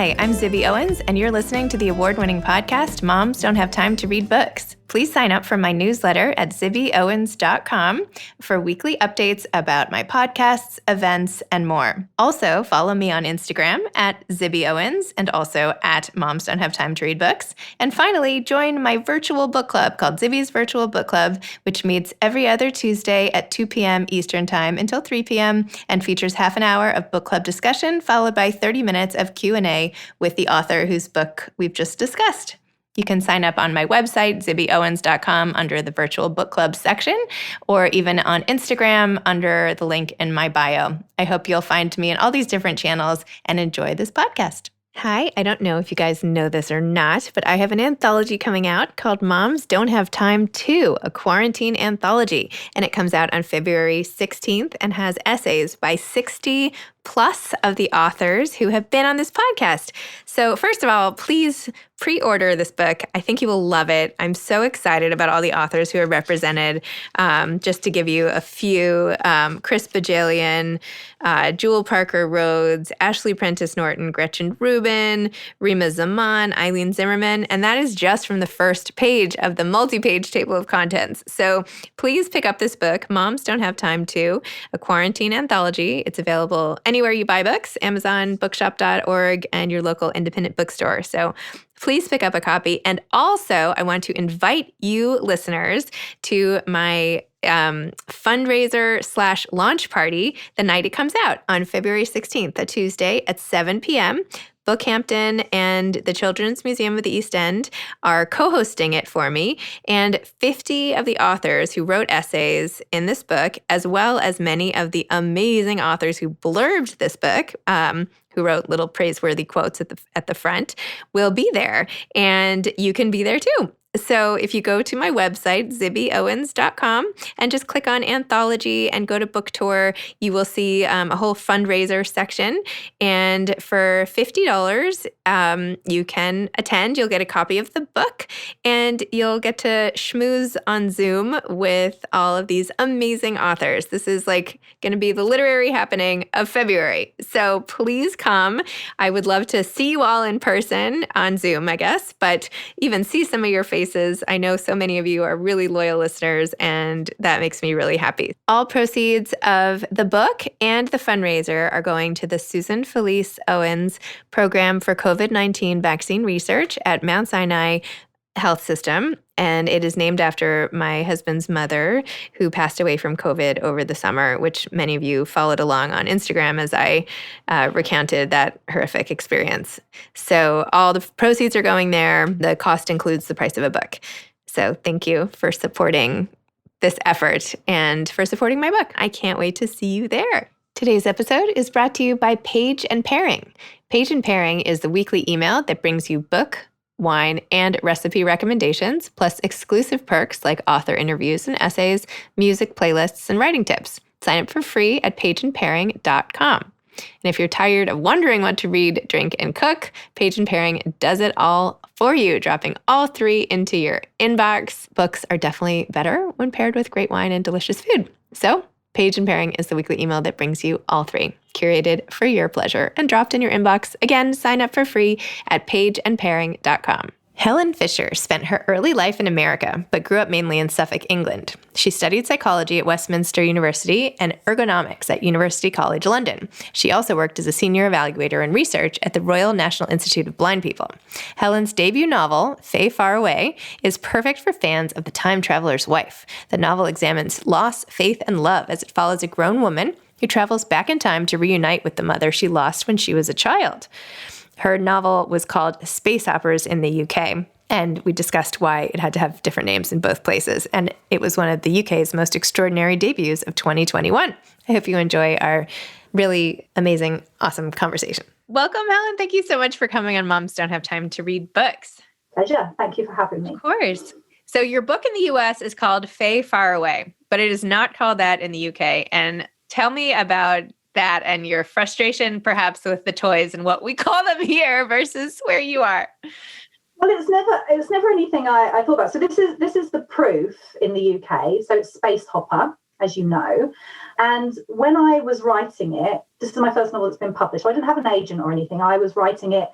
Hi, I'm Zibby Owens, and you're listening to the award-winning podcast, Moms Don't Have Time to Read Books. Please sign up for my newsletter at zibbyowens.com for weekly updates about my podcasts, events, and more. Also, follow me on Instagram at Zibby Owens and also at Moms Don't Have Time to Read Books. And finally, join my virtual book club called Zibby's Virtual Book Club, which meets every other Tuesday at 2 p.m. Eastern Time until 3 p.m. and features half an hour of book club discussion followed by 30 minutes of Q&A with the author whose book we've just discussed. You can sign up on my website, zibbyowens.com, under the Virtual Book Club section, or even on Instagram under the link in my bio. I hope you'll find me in all these different channels and enjoy this podcast. Hi, I don't know if you guys know this or not, but I have an anthology coming out called Moms Don't Have Time To, a quarantine anthology. And it comes out on February 16th and has essays by 60 plus of the authors who have been on this podcast. So first of all, please pre-order this book. I think you will love it. I'm so excited about all the authors who are represented. Just to give you a few, Chris Bajalian, Jewel Parker Rhodes, Ashley Prentice Norton, Gretchen Rubin, Rima Zaman, Eileen Zimmerman, and that is just from the first page of the multi-page table of contents. So please pick up this book, Moms Don't Have Time To, a quarantine anthology. It's available anywhere you buy books, Amazon, bookshop.org, and your local independent bookstore. So please pick up a copy. And also, I want to invite you listeners to my fundraiser / launch party the night it comes out on February 16th, a Tuesday at 7 p.m. Bookhampton and the Children's Museum of the East End are co-hosting it for me, and 50 of the authors who wrote essays in this book, as well as many of the amazing authors who blurbed this book, who wrote little praiseworthy quotes at the front, will be there, and you can be there too. So if you go to my website, zibbyowens.com, and just click on Anthology and go to Book Tour, you will see a whole fundraiser section. And for $50, you can attend. You'll get a copy of the book, and you'll get to schmooze on Zoom with all of these amazing authors. This is like going to be the literary happening of February. So please come. I would love to see you all in person on Zoom, I guess, but even see some of your faces. I know so many of you are really loyal listeners, and that makes me really happy. All proceeds of the book and the fundraiser are going to the Susan Felice Owens Program for COVID-19 Vaccine Research at Mount Sinai Health System, and it is named after my husband's mother, who passed away from COVID over the summer, which many of you followed along on Instagram as I recounted that horrific experience. So all the proceeds are going there. The cost includes the price of a book. So thank you for supporting this effort and for supporting my book. I can't wait to see you there. Today's episode is brought to you by Page and Pairing. Page and Pairing is the weekly email that brings you book, wine, and recipe recommendations, plus exclusive perks like author interviews and essays, music playlists, and writing tips. Sign up for free at pageandpairing.com. And if you're tired of wondering what to read, drink, and cook, Page and Pairing does it all for you, dropping all three into your inbox. Books are definitely better when paired with great wine and delicious food. So Page and Pairing is the weekly email that brings you all three, curated for your pleasure and dropped in your inbox. Again, sign up for free at pageandpairing.com. Helen Fisher spent her early life in America, but grew up mainly in Suffolk, England. She studied psychology at Westminster University and ergonomics at University College London. She also worked as a senior evaluator in research at the Royal National Institute of Blind People. Helen's debut novel, FARAWAY, is perfect for fans of The Time Traveler's Wife. The novel examines loss, faith, and love as it follows a grown woman who travels back in time to reunite with the mother she lost when she was a child. Her novel was called Space Operas in the UK, and we discussed why it had to have different names in both places, and it was one of the UK's most extraordinary debuts of 2021. I hope you enjoy our really amazing, awesome conversation. Welcome, Helen. Thank you so much for coming on Moms Don't Have Time to Read Books. Pleasure. Thank you for having me. Of course. So your book in the US is called FARAWAY, but it is not called that in the UK, and tell me about that and your frustration perhaps with the toys and what we call them here versus where you are. Well, it was never anything I thought about. So this is the proof in the UK. So it's Space Hopper, as you know. And when I was writing it, this is my first novel that's been published. So I didn't have an agent or anything. I was writing it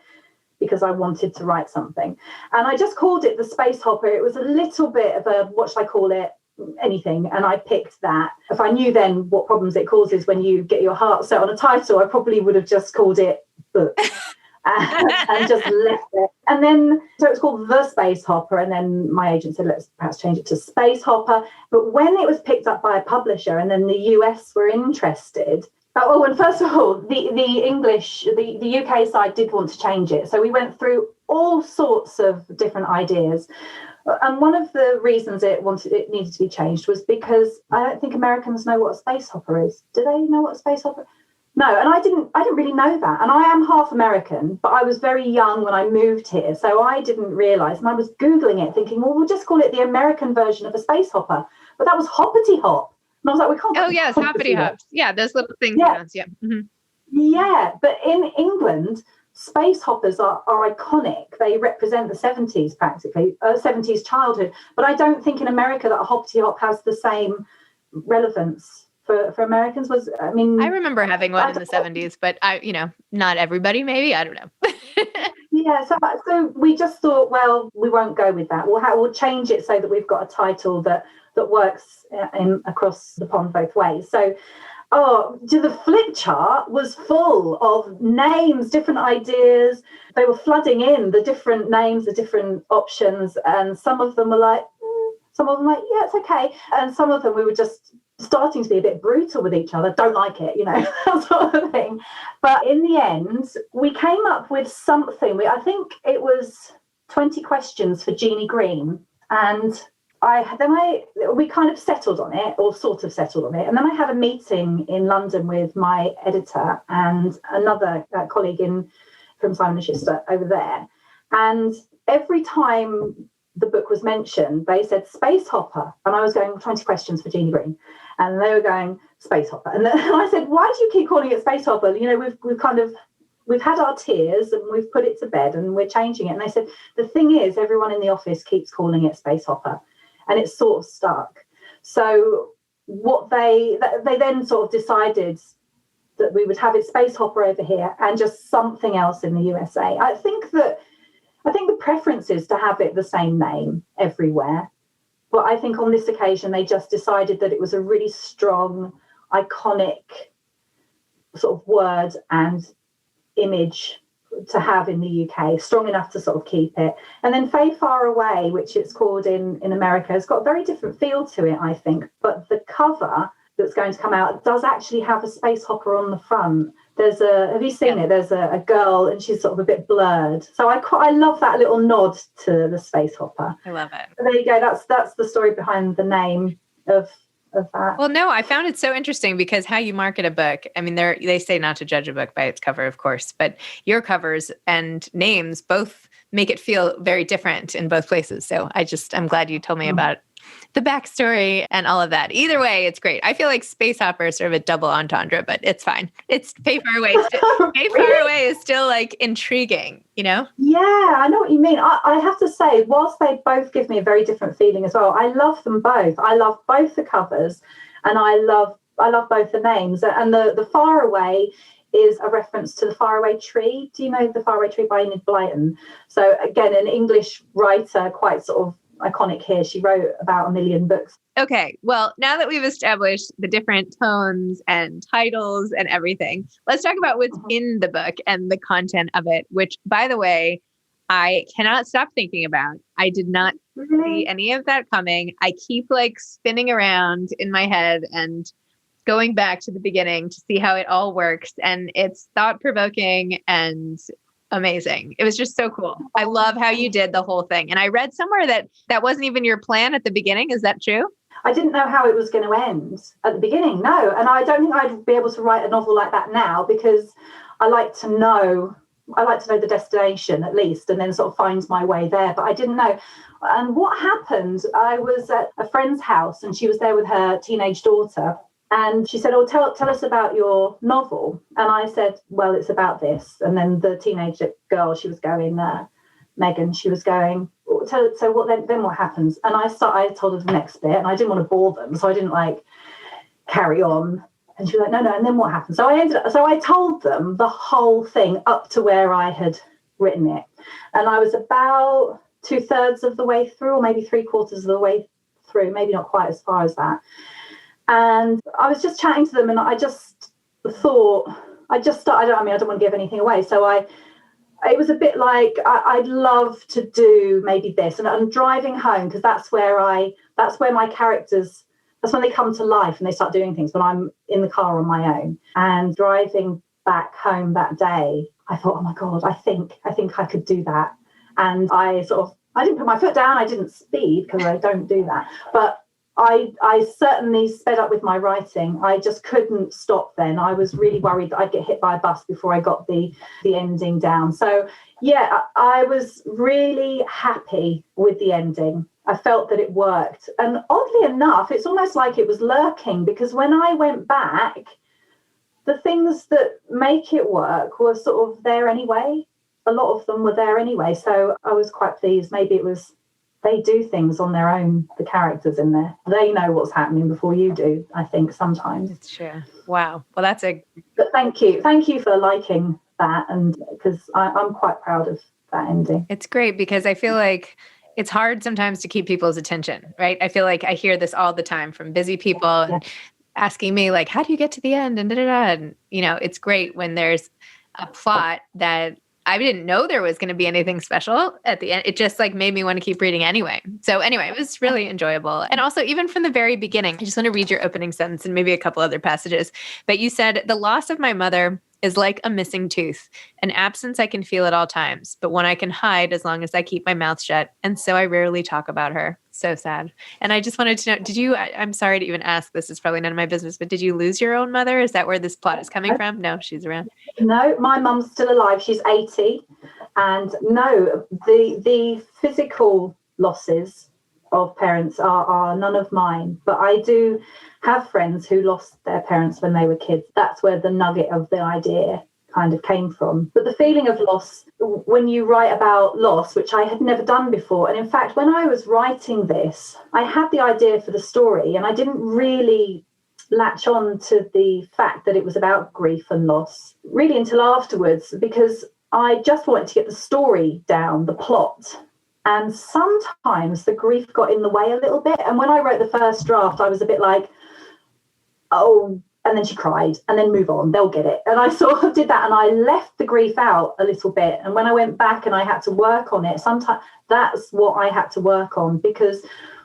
because I wanted to write something. And I just called it The Space Hopper. It was a little bit of a, what should I call it? Anything. And I picked that. If I knew then what problems it causes when you get your heart set on a title, I probably would have just called it book. And just left it. And then, so it was called The Space Hopper. And then my agent said, let's perhaps change it to Space Hopper. But when it was picked up by a publisher and then the US were interested, and first of all, the UK side did want to change it. So we went through all sorts of different ideas. And one of the reasons it needed to be changed was because I don't think Americans know what a space hopper is. Do they know what a space hopper is? No, and I didn't really know that. And I am half American, but I was very young when I moved here. So I didn't realise. And I was Googling it thinking, well, we'll just call it the American version of a space hopper. But that was hoppity hop. And I was like, we can't. Oh, yes, hoppity hops. Yeah, those little things. Yeah. Yeah. Mm-hmm. Yeah, but in England, space hoppers are iconic. They represent the 70s practically, 70s childhood. But I don't think in America that a hoppity hop has the same relevance for Americans. I remember having one in the 70s, but not everybody, maybe. I don't know. Yeah, so we just thought, well, we won't go with that. We'll change it so that we've got a title that works across the pond both ways. So the flip chart was full of names, different ideas. They were flooding in the different names, the different options, and some of them were like, yeah, it's okay. And some of them we were just starting to be a bit brutal with each other, don't like it, that sort of thing. But in the end, we came up with something. I think it was 20 questions for Jeannie Green. And we kind of settled on it, or sort of settled on it. And then I had a meeting in London with my editor and another colleague from Simon & Schuster over there. And every time the book was mentioned, they said Space Hopper. And I was going, 20 questions for Jeannie Green. And they were going, Space Hopper. And then I said, why do you keep calling it Space Hopper? We've had our tears and we've put it to bed and we're changing it. And they said, the thing is, everyone in the office keeps calling it Space Hopper. And it's sort of stuck. So what they then sort of decided that we would have it Space Hopper over here and just something else in the USA. I think the preference is to have it the same name everywhere. But I think on this occasion, they just decided that it was a really strong, iconic sort of word and image to have in the UK, strong enough to sort of keep it. And then FARAWAY, which it's called in America, has got a very different feel to it, I think. But the cover that's going to come out does actually have a space hopper on the front. Have you seen it? There's a girl and she's sort of a bit blurred. So I love that little nod to the space hopper. I love it. So there you go. That's the story behind the name of that. Well, no, I found it so interesting because how you market a book, I mean, they say not to judge a book by its cover, of course, but your covers and names both make it feel very different in both places. So I'm glad you told me about the backstory and all of that. Either way, it's great. I feel like Space Hopper is sort of a double entendre, but it's fine. It's FARAWAY. FARAWAY is still like intriguing, Yeah, I know what you mean. I have to say, whilst they both give me a very different feeling as well, I love them both. I love both the covers and I love both the names. And the FARAWAY is a reference to the Faraway Tree. Do you know the Faraway Tree by Enid Blyton? So again, an English writer, quite sort of iconic here. She wrote about 1 million books. Okay, well, now that we've established the different tones and titles and everything, let's talk about what's in the book and the content of it, which, by the way, I cannot stop thinking about. I did not see any of that coming. I keep spinning around in my head and going back to the beginning to see how it all works. And it's thought-provoking and amazing. It was just so cool. I love how you did the whole thing. And I read somewhere that wasn't even your plan at the beginning. Is that true? I didn't know how it was going to end at the beginning. No. And I don't think I'd be able to write a novel like that now because I like to know the destination at least and then sort of find my way there. But I didn't know. And what happened, I was at a friend's house and she was there with her teenage daughter. And she said, tell us about your novel. And I said, well, it's about this. And then the teenage girl, she was going, Megan, she was going, so what then what happens? And I told her the next bit and I didn't want to bore them. So I didn't carry on. And she was like, no. And then what happened? So I told them the whole thing up to where I had written it. And I was about 2/3 of the way through, or maybe 3/4 of the way through, maybe not quite as far as that. And I was just chatting to them, and I just thought, I don't want to give anything away. So it was a bit like, I'd love to do maybe this. And I'm driving home, because that's where my characters, that's when they come to life and they start doing things, when I'm in the car on my own. And driving back home that day, I thought, oh my God, I think I could do that. And I didn't put my foot down, I didn't speed, because I don't do that. But I certainly sped up with my writing. I just couldn't stop then. I was really worried that I'd get hit by a bus before I got the ending down. So yeah, I was really happy with the ending. I felt that it worked. And oddly enough, it's almost like it was lurking, because when I went back, the things that make it work were sort of there anyway. A lot of them were there anyway. So I was quite pleased. Maybe it was, they do things on their own, the characters in there. They know what's happening before you do, I think, sometimes. It's true. Wow. Well, But thank you. Thank you for liking that, and because I'm quite proud of that ending. It's great, because I feel like it's hard sometimes to keep people's attention, right? I feel like I hear this all the time from busy people and asking me, like, how do you get to the end? And And, it's great when there's a plot that I didn't know there was going to be anything special at the end. It just made me want to keep reading anyway. So anyway, it was really enjoyable. And also, even from the very beginning, I just want to read your opening sentence and maybe a couple other passages. But you said, the loss of my mother is like a missing tooth, an absence I can feel at all times, but one I can hide as long as I keep my mouth shut. And so I rarely talk about her. So sad. And I just wanted to know, I'm sorry to even ask, this is probably none of my business, but did you lose your own mother? Is that where this plot is coming from? No, she's around. No, my mum's still alive. She's 80. And no, the physical losses of parents are none of mine. But I do have friends who lost their parents when they were kids. That's where the nugget of the idea kind of came from. But the feeling of loss, when you write about loss, which I had never done before, and in fact, when I was writing this, I had the idea for the story, and I didn't really latch on to the fact that it was about grief and loss really until afterwards, because I just wanted to get the story down, the plot. And sometimes the grief got in the way a little bit. And when I wrote the first draft, I was a bit like, oh, and then she cried, and then move on, they'll get it. And I sort of did that, and I left the grief out a little bit. And when I went back and I had to work on it, sometimes that's what I had to work on, because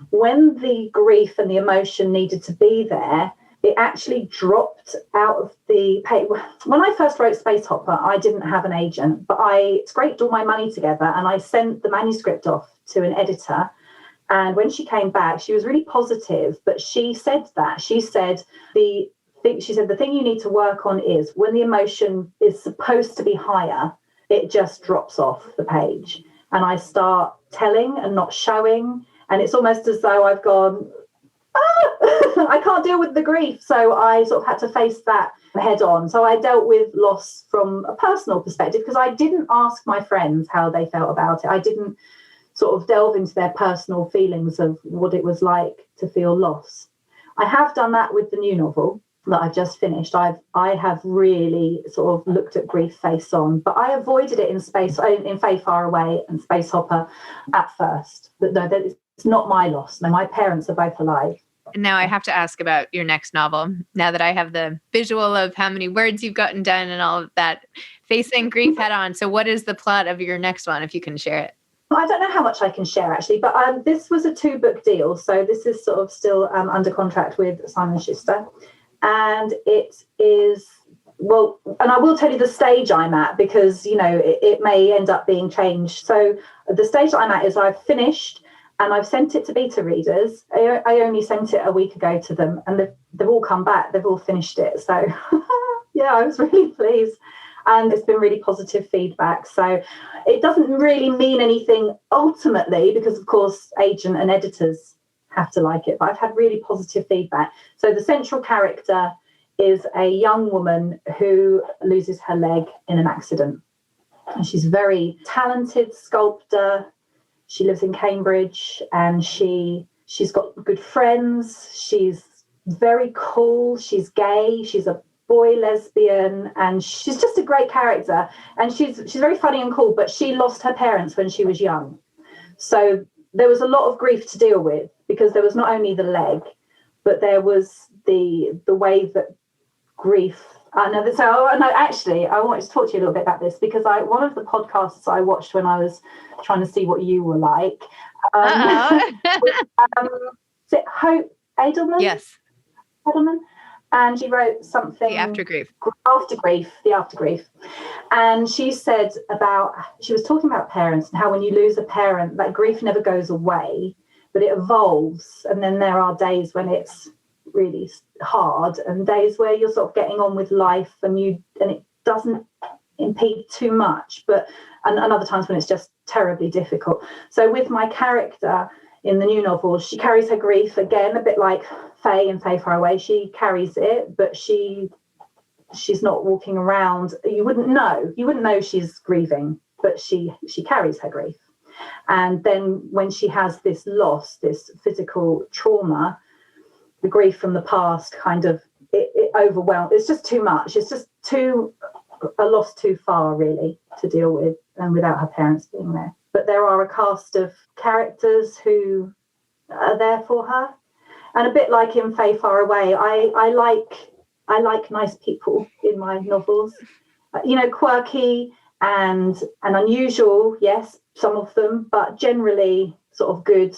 when the grief and the emotion needed to be there, it actually dropped out of the page. When I first wrote Space Hopper, I didn't have an agent, but I scraped all my money together and I sent the manuscript off to an editor. And when she came back, she was really positive, but she said the thing you need to work on is when the emotion is supposed to be higher, it just drops off the page. And I start telling and not showing. And it's almost as though I've gone, I can't deal with the grief. So I sort of had to face that head on. So I dealt with loss from a personal perspective, because I didn't ask my friends how they felt about it. I didn't sort of delve into their personal feelings of what it was like to feel loss. I have done that with the new novel that I've just finished. I have really sort of looked at grief face on, but I avoided it in FAYE, FARAWAY and Space Hopper at first. But no, it's not my loss. No, my parents are both alive. Now I have to ask about your next novel, now that I have the visual of how many words you've gotten done and all of that, facing grief head on. So what is the plot of your next one, if you can share it? I don't know how much I can share, actually, but this was a 2-book deal. So this is sort of still under contract with Simon Schuster. And it is, well, and I will tell you the stage I'm at, because, it may end up being changed. So the stage that I'm at is I've finished and I've sent it to beta readers. I only sent it a week ago to them, and they've all come back. They've all finished it. So, yeah, I was really pleased. And it's been really positive feedback. So it doesn't really mean anything ultimately, because, of course, agent and editors have to like it. But I've had really positive feedback. So the central character is a young woman who loses her leg in an accident. And she's a very talented sculptor. She lives in Cambridge, and she's got good friends. She's very cool. She's gay. She's a boy lesbian, and she's just a great character, and she's very funny and cool, but she lost her parents when she was young. So there was a lot of grief to deal with, because there was not only the leg, but there was the way that grief. Actually, I wanted to talk to you a little bit about this, because one of the podcasts I watched when I was trying to see what you were like. Is it Hope Edelman? Yes. Edelman, and she wrote something. The After Grief. The After Grief. And she said she was talking about parents and how when you lose a parent, that grief never goes away, but it evolves. And then there are days when it's really hard, and days where you're sort of getting on with life and it doesn't impede too much, and other times when it's just terribly difficult. So with my character in the new novel, she carries her grief again, a bit like Faye and FARAWAY. She carries it, but she's not walking around. You wouldn't know she's grieving, but she carries her grief. And then when she has this loss, this physical trauma, the grief from the past kind of it overwhelms. It's just too much. It's just a loss too far, really, to deal with, and without her parents being there. But there are a cast of characters who are there for her, and a bit like in FARAWAY, I like nice people in my novels. Quirky and unusual, yes, some of them, but generally sort of good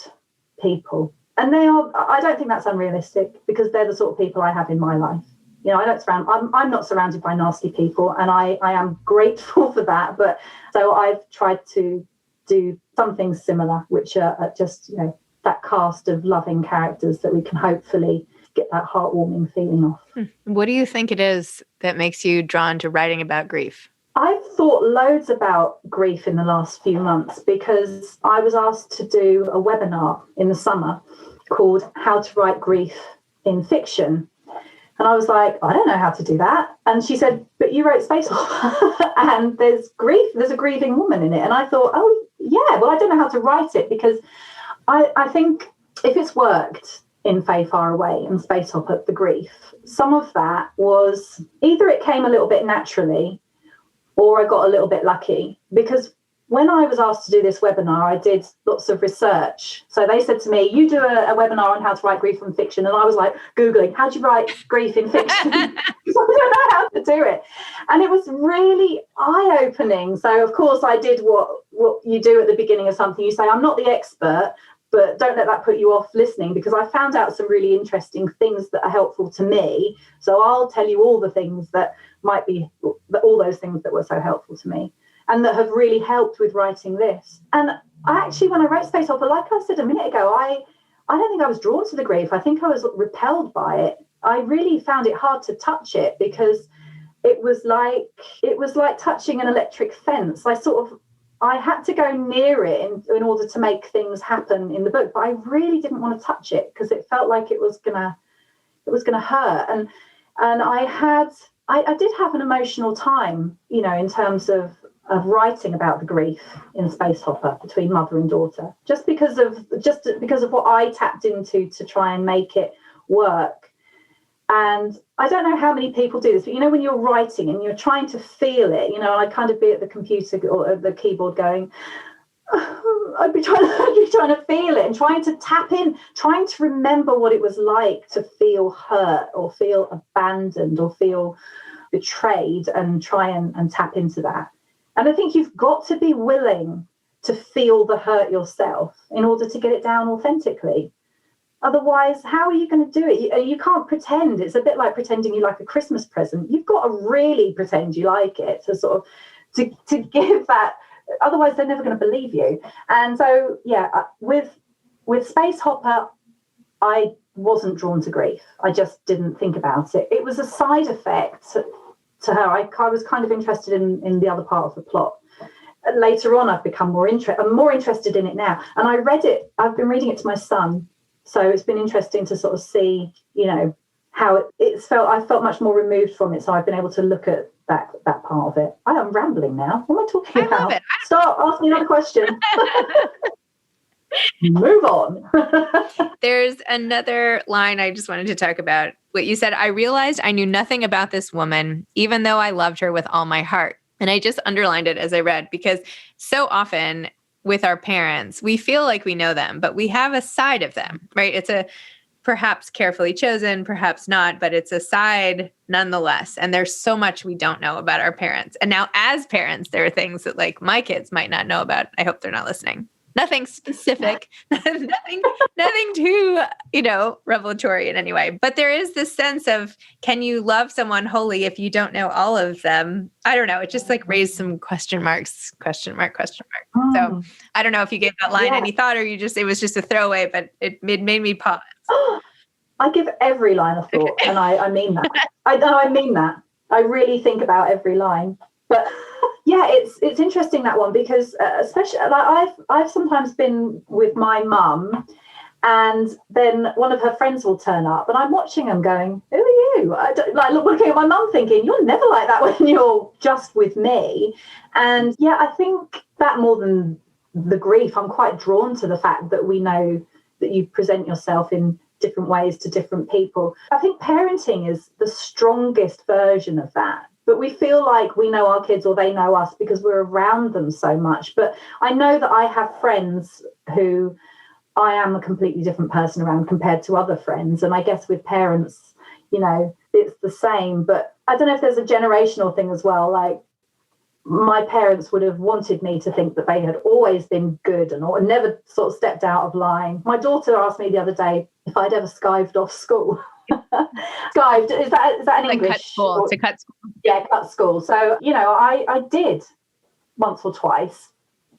people. And I don't think that's unrealistic, because they're the sort of people I have in my life. I'm not surrounded by nasty people, and I am grateful for that. But so I've tried to do something similar, which are just, that cast of loving characters that we can hopefully get that heartwarming feeling off. What do you think it is that makes you drawn to writing about grief? I've thought loads about grief in the last few months, because I was asked to do a webinar in the summer called How to Write Grief in Fiction. And I was like, I don't know how to do that. And she said, but you wrote Space Opera and there's a grieving woman in it. And I thought, oh, yeah, well, I don't know how to write it, because I think if it's worked in FARAWAY and Space Opera, the grief, some of that was either it came a little bit naturally or I got a little bit lucky, because when I was asked to do this webinar, I did lots of research. So they said to me, you do a webinar on how to write grief in fiction. And I was like, Googling, how do you write grief in fiction? Because I don't know how to do it. And it was really eye-opening. So, of course, I did what you do at the beginning of something. You say, I'm not the expert, but don't let that put you off listening, because I found out some really interesting things that are helpful to me. So I'll tell you all the things that might be, all those things that were so helpful to me, and that have really helped with writing this. And I actually, when I wrote Space Opera, like I said a minute ago, I don't think I was drawn to the grief. I think I was repelled by it. I really found it hard to touch it, because it was like touching an electric fence. I had to go near it in order to make things happen in the book, but I really didn't want to touch it, because it felt like it was gonna hurt. And I did have an emotional time, in terms of writing about the grief in Space Hopper between mother and daughter, just because of what I tapped into to try and make it work. And I don't know how many people do this, but when you're writing and you're trying to feel it, I'd kind of be at the computer or at the keyboard going, I'd be trying to feel it and trying to tap in, trying to remember what it was like to feel hurt or feel abandoned or feel betrayed, and try and tap into that. And I think you've got to be willing to feel the hurt yourself in order to get it down authentically. Otherwise, how are you going to do it? You can't pretend. It's a bit like pretending you like a Christmas present. You've got to really pretend you like it to sort of to give that. Otherwise, they're never going to believe you. And so, with Space Hopper, I wasn't drawn to grief. I just didn't think about it. It was a side effect to her. I was kind of interested in the other part of the plot. Later on, I've become more interested in it now. And I read it. I've been reading it to my son. So it's been interesting to sort of see, how it's felt. I felt much more removed from it. So I've been able to look at that part of it. I am rambling now. What am I talking about? Love it. Start asking another question. Move on. There's another line I just wanted to talk about. What you said, I realized I knew nothing about this woman, even though I loved her with all my heart. And I just underlined it as I read, because so often with our parents, we feel like we know them, but we have a side of them, right? It's a perhaps carefully chosen, perhaps not, but it's a side nonetheless. And there's so much we don't know about our parents. And now as parents, there are things that like my kids might not know about. I hope they're not listening. Nothing specific, nothing too, revelatory in any way. But there is this sense of, can you love someone wholly if you don't know all of them? I don't know. It just like raised some question marks, question mark. So I don't know if you gave that line any thought, or it was just a throwaway, but it made me pause. I give every line a thought, and I mean that. I mean that. I really think about every line. But yeah, it's interesting, that one, because especially like I've sometimes been with my mum, and then one of her friends will turn up, and I'm watching them going, "Who are you?" Looking at my mum, thinking, "You're never like that when you're just with me." And yeah, I think that more than the grief, I'm quite drawn to the fact that we know that you present yourself in different ways to different people. I think parenting is the strongest version of that. But we feel like we know our kids, or they know us, because we're around them so much. But I know that I have friends who I am a completely different person around compared to other friends. And I guess with parents, it's the same. But I don't know if there's a generational thing as well. Like, my parents would have wanted me to think that they had always been good and never sort of stepped out of line. My daughter asked me the other day if I'd ever skived off school. Skived, is that an like English? Cut school. To cut school. Yeah, cut school. So, I did once or twice,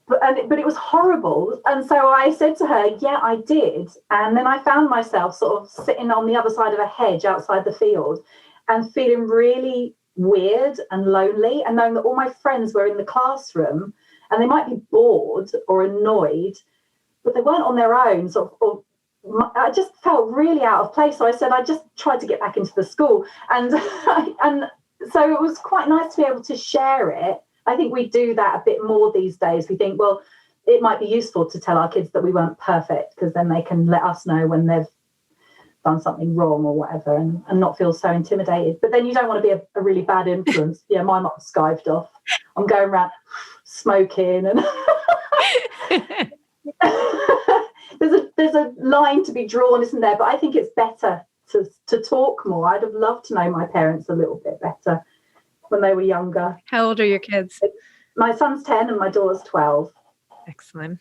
but it was horrible. And so I said to her, yeah, I did. And then I found myself sort of sitting on the other side of a hedge outside the field and feeling really weird and lonely, and knowing that all my friends were in the classroom and they might be bored or annoyed, but they weren't on their own. I just felt really out of place. So I said I just tried to get back into the school, and so it was quite nice to be able to share it. I think we do that a bit more these days. We think, well, it might be useful to tell our kids that we weren't perfect, because then they can let us know when they've done something wrong or whatever, and not feel so intimidated. But then you don't want to be a really bad influence. Yeah, my mum's skived off. I'm going around smoking, and there's a line to be drawn, isn't there? But I think it's better to talk more. I'd have loved to know my parents a little bit better when they were younger. How old are your kids? My son's 10 and my daughter's 12. Excellent.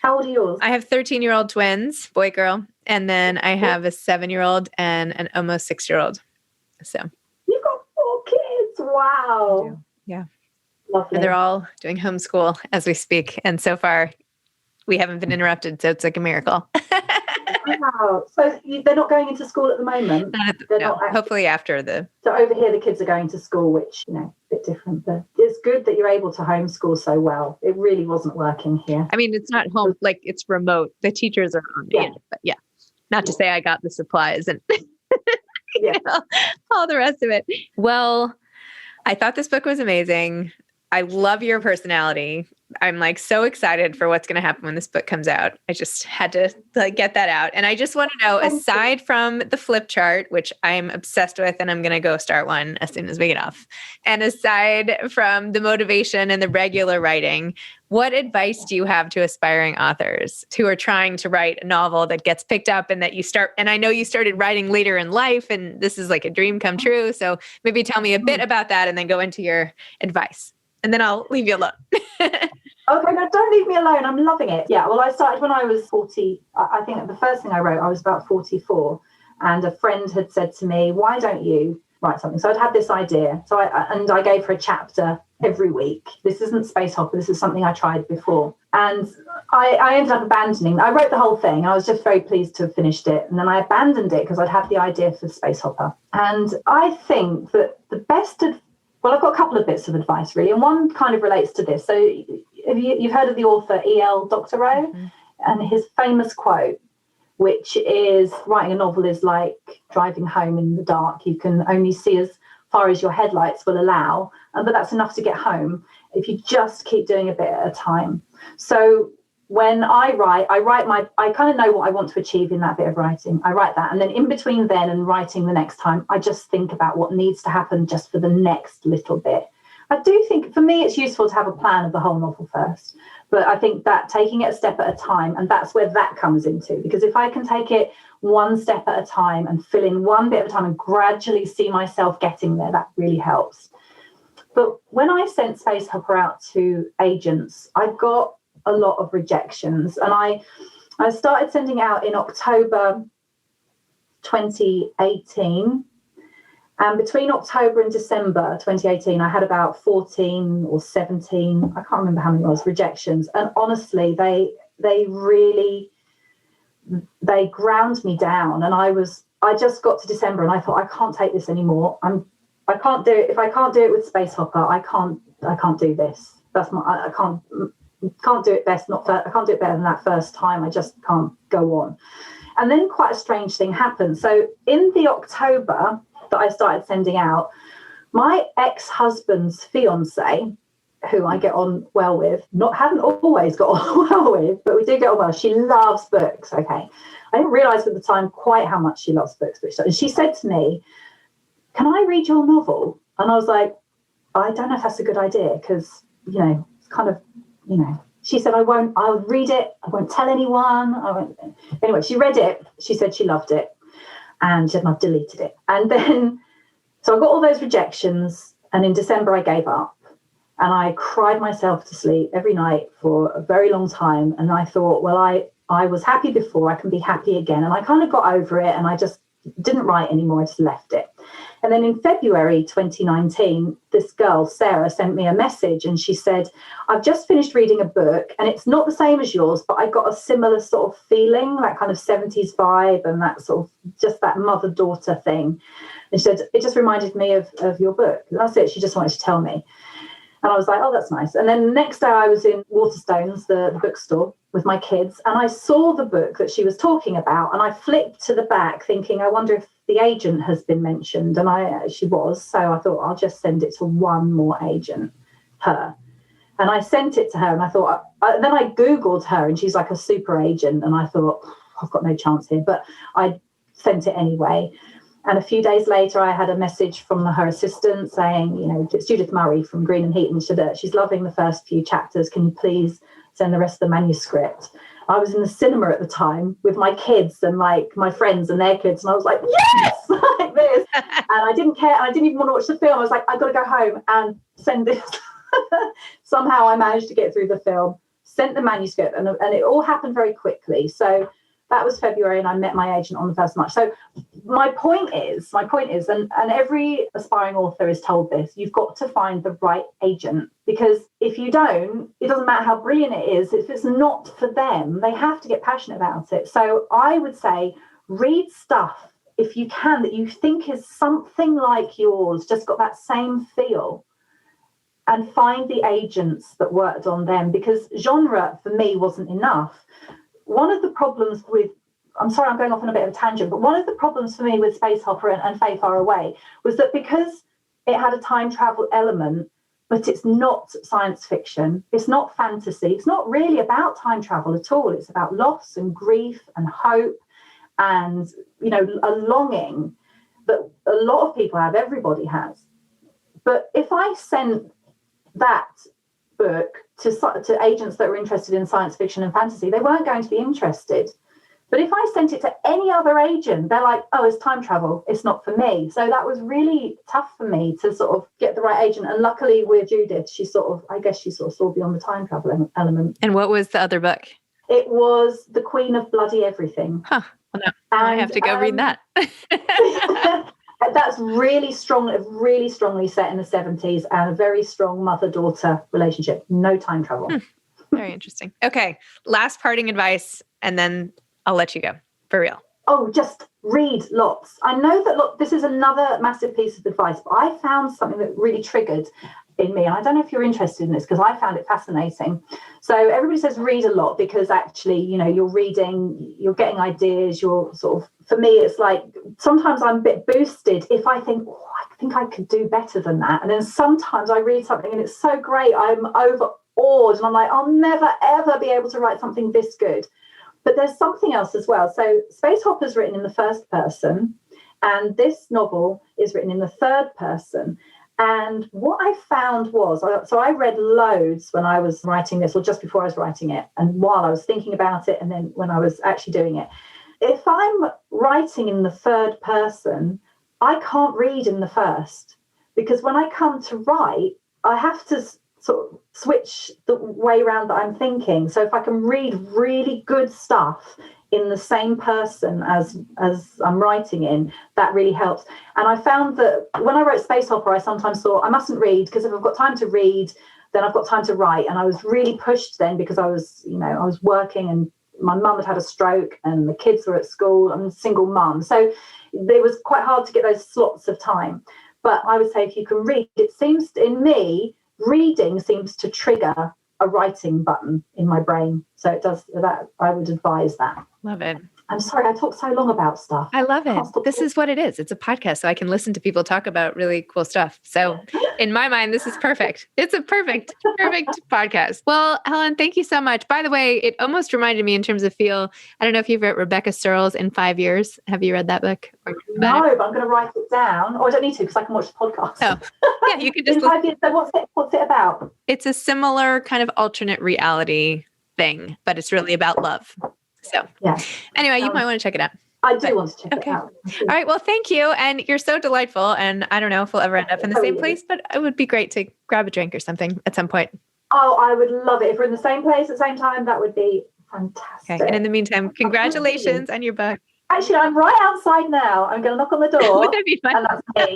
How old are yours? I have 13-year-old twins, boy, girl. And then I have a 7-year-old and an almost 6-year-old. So you've got 4 kids. Wow. Yeah. Lovely. And they're all doing homeschool as we speak. And so far, we haven't been interrupted. So it's like a miracle. Wow. So they're not going into school at the moment? Hopefully after the... So over here, the kids are going to school, which, a bit different. But it's good that you're able to homeschool so well. It really wasn't working here. I mean, it's not home, like it's remote. The teachers are on it. But yeah. Not to say I got the supplies and all the rest of it. Well, I thought this book was amazing. I love your personality. I'm like so excited for what's going to happen when this book comes out. I just had to get that out. And I just want to know, aside from the flip chart, which I'm obsessed with, and I'm going to go start one as soon as we get off, and aside from the motivation and the regular writing, what advice do you have to aspiring authors who are trying to write a novel that gets picked up and that you start, and I know you started writing later in life and this is like a dream come true. So maybe tell me a bit about that and then go into your advice. And then I'll leave you alone. Okay, no, don't leave me alone. I'm loving it. Yeah, well, I started when I was 40. I think the first thing I wrote, I was about 44. And a friend had said to me, why don't you write something? So I'd had this idea. So I gave her a chapter every week. This isn't Space Hopper. This is something I tried before. And I ended up abandoning. I wrote the whole thing. I was just very pleased to have finished it. And then I abandoned it because I'd had the idea for Space Hopper. And I think that the best well, I've got a couple of bits of advice, really, and one kind of relates to this. So you've heard of the author E.L. Doctorow, and his famous quote, which is, writing a novel is like driving home in the dark. You can only see as far as your headlights will allow, but that's enough to get home if you just keep doing a bit at a time. So when I kind of know what I want to achieve in that bit of writing. I write that. And then in between then and writing the next time, I just think about what needs to happen just for the next little bit. I do think for me, it's useful to have a plan of the whole novel first. But I think that taking it a step at a time, and that's where that comes into, because if I can take it one step at a time and fill in one bit at a time and gradually see myself getting there, that really helps. But when I sent Space Hopper out to agents, I got a lot of rejections. And I started sending out in October 2018. And between October and December 2018, I had about 14 or 17, I can't remember how many it was, rejections. And honestly, they ground me down. And I just got to December and I thought, I can't take this anymore. I can't do it. If I can't do it with Space Hopper, I can't do this. I can't do it best. I can't do it better than that first time. I just can't go on. And then quite a strange thing happened. So in the October that I started sending out, my ex-husband's fiance, who I get on well with, hadn't always got on well with, but we do get on well. She loves books. Okay, I didn't realise at the time quite how much she loves books, and she said to me, "Can I read your novel?" And I was like, "I don't know if that's a good idea because it's kind of She said, I'll read it. I won't tell anyone. Anyway, she read it. She said she loved it. And she said, I've deleted it. And then, so I got all those rejections. And in December, I gave up. And I cried myself to sleep every night for a very long time. And I thought, well, I was happy before. I can be happy again. And I kind of got over it. And I just didn't write anymore. I just left it. And then in February 2019, this girl, Sarah, sent me a message and she said, I've just finished reading a book and it's not the same as yours, but I got a similar sort of feeling, that kind of 70s vibe and that sort of just that mother-daughter thing. And she said, it just reminded me of your book. And that's it. She just wanted to tell me. And I was like, oh, that's nice. And then the next day I was in Waterstones, the bookstore, with my kids, and I saw the book that she was talking about, and I flipped to the back thinking, I wonder if the agent has been mentioned, and she was, so I thought I'll just send it to one more agent, her. And I sent it to her, and I thought, then I Googled her, and she's like a super agent, and I thought, I've got no chance here, but I sent it anyway. And a few days later, I had a message from her assistant saying, it's Judith Murray from Green and Heaton. She said, she's loving the first few chapters. Can you please send the rest of the manuscript? I was in the cinema at the time with my kids and like my friends and their kids. And I was like, yes, like this. And I didn't care. I didn't even want to watch the film. I was like, I've got to go home and send this. Somehow I managed to get through the film, sent the manuscript, and it all happened very quickly. So that was February, and I met my agent on the 1st of March. So my point is, and every aspiring author is told this, you've got to find the right agent, because if you don't, it doesn't matter how brilliant it is, if it's not for them, they have to get passionate about it. So I would say read stuff, if you can, that you think is something like yours, just got that same feel, and find the agents that worked on them, because genre for me wasn't enough. One of the problems with, I'm sorry, I'm going off on a bit of a tangent, but one of the problems for me with Space Hopper and FARAWay was that because it had a time travel element, but it's not science fiction, it's not fantasy, it's not really about time travel at all. It's about loss and grief and hope and, a longing that a lot of people have, everybody has. But if I sent that book to agents that were interested in science fiction and fantasy, they weren't going to be interested. But if I sent it to any other agent, they're like, oh, it's time travel, it's not for me. So that was really tough for me to sort of get the right agent. And luckily with Judith, she sort of saw beyond the time travel element. And what was the other book? It was The Queen of Bloody Everything. Huh. Well, no, I have to go read that. That's really strongly set in the 70s, and a very strong mother-daughter relationship. No time travel. Very interesting. Okay, last parting advice, and then I'll let you go, for real. Oh, just read lots. I know that this is another massive piece of advice, but I found something that really triggered in me. And I don't know if you're interested in this, because I found it fascinating. So everybody says read a lot because actually, you're reading, you're getting ideas, you're sort of, for me, it's like sometimes I'm a bit boosted if I think, I think I could do better than that. And then sometimes I read something and it's so great, I'm awed, and I'm like, I'll never, ever be able to write something this good. But there's something else as well. So Space Hopper's written in the first person, and this novel is written in the third person. And what I found was, so I read loads when I was writing this, or just before I was writing it, and while I was thinking about it, and then when I was actually doing it. If I'm writing in the third person, I can't read in the first, because when I come to write, I have to sort of switch the way around that I'm thinking. So if I can read really good stuff in the same person as I'm writing in, that really helps. And I found that when I wrote Space Hopper, I sometimes thought I mustn't read, because if I've got time to read, then I've got time to write. And I was really pushed then, because I was working, and my mum had a stroke and the kids were at school. I'm a single mum. So it was quite hard to get those slots of time. But I would say if you can read, it seems, in me, reading seems to trigger a writing button in my brain. So it does that. I would advise that. Love it. I'm sorry, I talk so long about stuff. I love it. This is what it is. It's a podcast, so I can listen to people talk about really cool stuff. So in my mind, this is perfect. It's a perfect podcast. Well, Helen, thank you so much. By the way, it almost reminded me in terms of feel. I don't know if you've read Rebecca Searles in 5 Years. Have you read that book? No, but I'm going to write it down. Oh, I don't need to, because I can watch the podcast. Oh, yeah, you can just. In 5 years. So what's it about? It's a similar kind of alternate reality thing, but it's really about love. So anyway, you might want to check it out. I do want to check it out. All right. Well, thank you. And you're so delightful. And I don't know if we'll ever end up in the same place, but it would be great to grab a drink or something at some point. Oh, I would love it. If we're in the same place at the same time, that would be fantastic. Okay. And in the meantime, congratulations on your book. Actually, I'm right outside now. I'm going to knock on the door. Would that be fun? And that's me.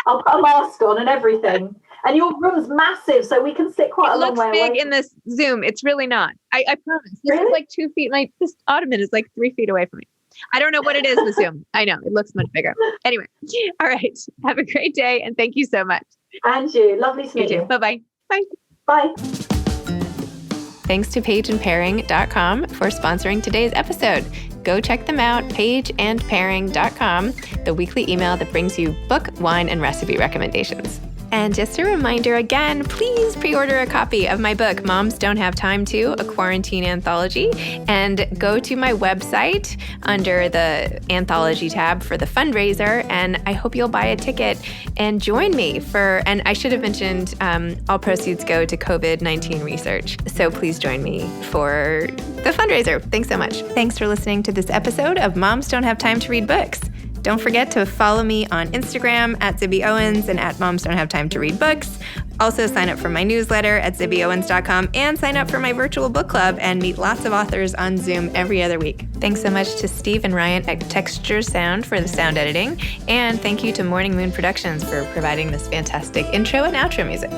I'll put a mask on and everything. And your room's massive, so we can sit quite a long way away. It looks big in this Zoom. It's really not. I promise. This is like 2 feet. This ottoman is like 3 feet away from me. I don't know what it is, the Zoom. I know. It looks much bigger. Anyway. All right. Have a great day. And thank you so much. And you. Lovely to meet you. Bye-bye. Bye. Bye. Thanks to pageandpairing.com for sponsoring today's episode. Go check them out, pageandpairing.com, the weekly email that brings you book, wine, and recipe recommendations. And just a reminder again, please pre-order a copy of my book, Moms Don't Have Time To, a quarantine anthology, and go to my website under the anthology tab for the fundraiser. And I hope you'll buy a ticket and join me and I should have mentioned all proceeds go to COVID-19 research. So please join me for the fundraiser. Thanks so much. Thanks for listening to this episode of Moms Don't Have Time to Read Books. Don't forget to follow me on Instagram at Zibby Owens and at Moms Don't Have Time to Read Books. Also sign up for my newsletter at zibbyowens.com and sign up for my virtual book club and meet lots of authors on Zoom every other week. Thanks so much to Steve and Ryan at Texture Sound for the sound editing. And thank you to Morning Moon Productions for providing this fantastic intro and outro music.